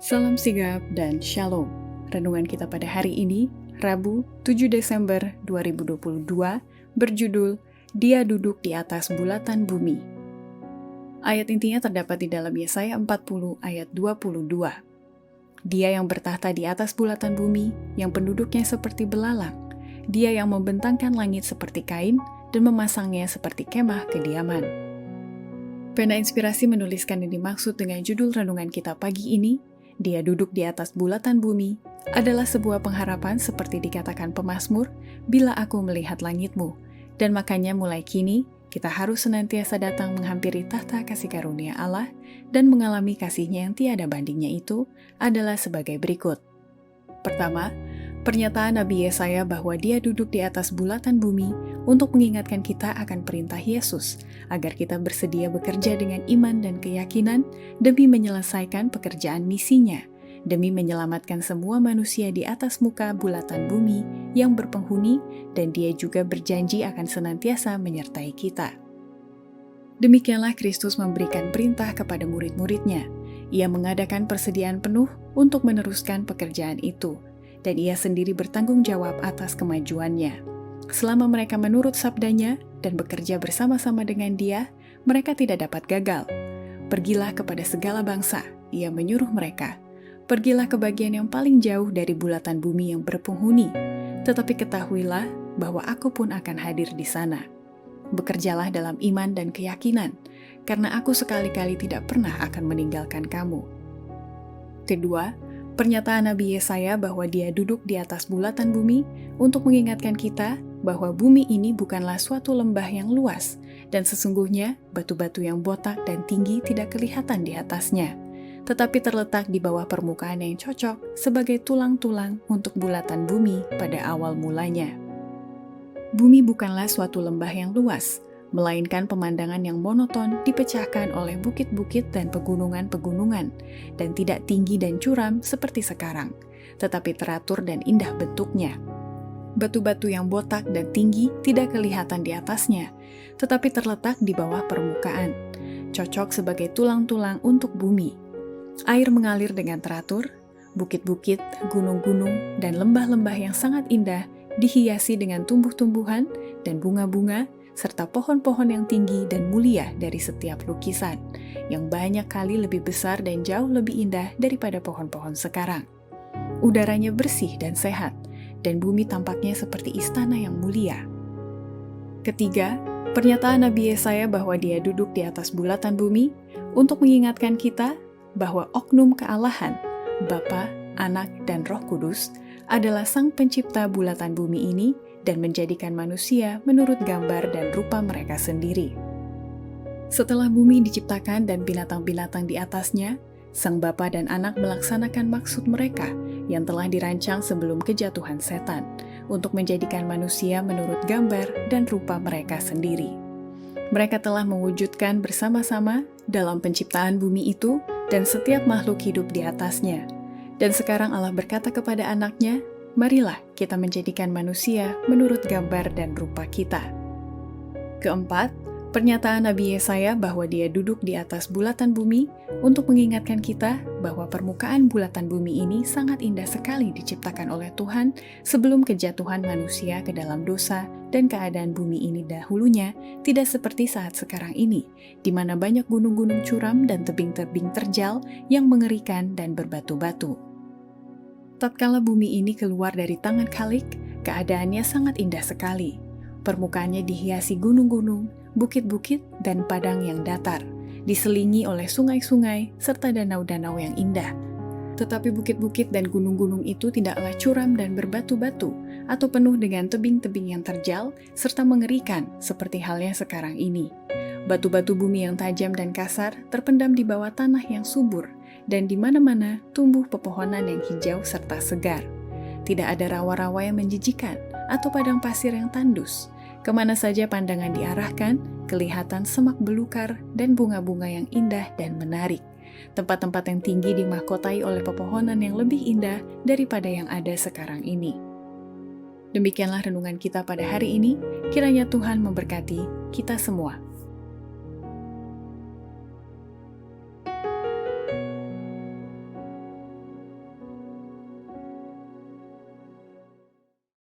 Salam sigap dan shalom. Renungan kita pada hari ini, Rabu 7 Desember 2022, berjudul Dia Duduk di Atas Bulatan Bumi. Ayat intinya terdapat di dalam Yesaya 40 ayat 22. Dia yang bertahta di atas bulatan bumi, yang penduduknya seperti belalang. Dia yang membentangkan langit seperti kain dan memasangnya seperti kemah kediaman. Pena Inspirasi menuliskan yang dimaksud dengan judul renungan kita pagi ini, Dia duduk di atas bulatan bumi, adalah sebuah pengharapan seperti dikatakan pemazmur, bila aku melihat langitmu. Dan makanya mulai kini, kita harus senantiasa datang menghampiri tahta kasih karunia Allah dan mengalami kasih-Nya yang tiada bandingnya itu adalah sebagai berikut. Pertama, pernyataan Nabi Yesaya bahwa Dia duduk di atas bulatan bumi untuk mengingatkan kita akan perintah Yesus, agar kita bersedia bekerja dengan iman dan keyakinan demi menyelesaikan pekerjaan misinya, demi menyelamatkan semua manusia di atas muka bulatan bumi yang berpenghuni, dan Dia juga berjanji akan senantiasa menyertai kita. Demikianlah Kristus memberikan perintah kepada murid-muridnya. Ia mengadakan persediaan penuh untuk meneruskan pekerjaan itu, dan Ia sendiri bertanggung jawab atas kemajuannya. Selama mereka menurut sabdanya dan bekerja bersama-sama dengan Dia, mereka tidak dapat gagal. Pergilah kepada segala bangsa, Ia menyuruh mereka. Pergilah ke bagian yang paling jauh dari bulatan bumi yang berpenghuni, tetapi ketahuilah bahwa aku pun akan hadir di sana. Bekerjalah dalam iman dan keyakinan, karena aku sekali-kali tidak pernah akan meninggalkan kamu. Kedua, pernyataan Nabi Yesaya bahwa Dia duduk di atas bulatan bumi untuk mengingatkan kita bahwa bumi ini bukanlah suatu lembah yang luas, dan sesungguhnya batu-batu yang botak dan tinggi tidak kelihatan di atasnya, tetapi terletak di bawah permukaan yang cocok sebagai tulang-tulang untuk bulatan bumi pada awal mulanya. Bumi bukanlah suatu lembah yang luas, melainkan pemandangan yang monoton dipecahkan oleh bukit-bukit dan pegunungan-pegunungan, dan tidak tinggi dan curam seperti sekarang, tetapi teratur dan indah bentuknya. Batu-batu yang botak dan tinggi tidak kelihatan di atasnya, tetapi terletak di bawah permukaan, cocok sebagai tulang-tulang untuk bumi. Air mengalir dengan teratur, bukit-bukit, gunung-gunung, dan lembah-lembah yang sangat indah dihiasi dengan tumbuh-tumbuhan dan bunga-bunga, serta pohon-pohon yang tinggi dan mulia dari setiap lukisan, yang banyak kali lebih besar dan jauh lebih indah daripada pohon-pohon sekarang. Udaranya bersih dan sehat, dan bumi tampaknya seperti istana yang mulia. Ketiga, pernyataan Nabi Yesaya bahwa Dia duduk di atas bulatan bumi untuk mengingatkan kita bahwa oknum kealahan, Bapa, Anak, dan Roh Kudus adalah Sang Pencipta bulatan bumi ini dan menjadikan manusia menurut gambar dan rupa mereka sendiri. Setelah bumi diciptakan dan binatang-binatang di atasnya, Sang Bapa dan Anak melaksanakan maksud mereka yang telah dirancang sebelum kejatuhan setan untuk menjadikan manusia menurut gambar dan rupa mereka sendiri. Mereka telah mewujudkan bersama-sama dalam penciptaan bumi itu dan setiap makhluk hidup di atasnya. Dan sekarang Allah berkata kepada Anaknya, marilah kita menjadikan manusia menurut gambar dan rupa kita. Keempat, pernyataan Nabi Yesaya bahwa Dia duduk di atas bulatan bumi untuk mengingatkan kita bahwa permukaan bulatan bumi ini sangat indah sekali diciptakan oleh Tuhan sebelum kejatuhan manusia ke dalam dosa, dan keadaan bumi ini dahulunya tidak seperti saat sekarang ini, di mana banyak gunung-gunung curam dan tebing-tebing terjal yang mengerikan dan berbatu-batu. Tatkala bumi ini keluar dari tangan Khalik, keadaannya sangat indah sekali. Permukaannya dihiasi gunung-gunung, bukit-bukit, dan padang yang datar, diselingi oleh sungai-sungai serta danau-danau yang indah. Tetapi bukit-bukit dan gunung-gunung itu tidaklah curam dan berbatu-batu, atau penuh dengan tebing-tebing yang terjal, serta mengerikan seperti halnya sekarang ini. Batu-batu bumi yang tajam dan kasar terpendam di bawah tanah yang subur, dan di mana-mana tumbuh pepohonan yang hijau serta segar. Tidak ada rawa-rawa yang menjijikan, atau padang pasir yang tandus. Kemana saja pandangan diarahkan, kelihatan semak belukar dan bunga-bunga yang indah dan menarik. Tempat-tempat yang tinggi dimahkotai oleh pepohonan yang lebih indah daripada yang ada sekarang ini. Demikianlah renungan kita pada hari ini, kiranya Tuhan memberkati kita semua.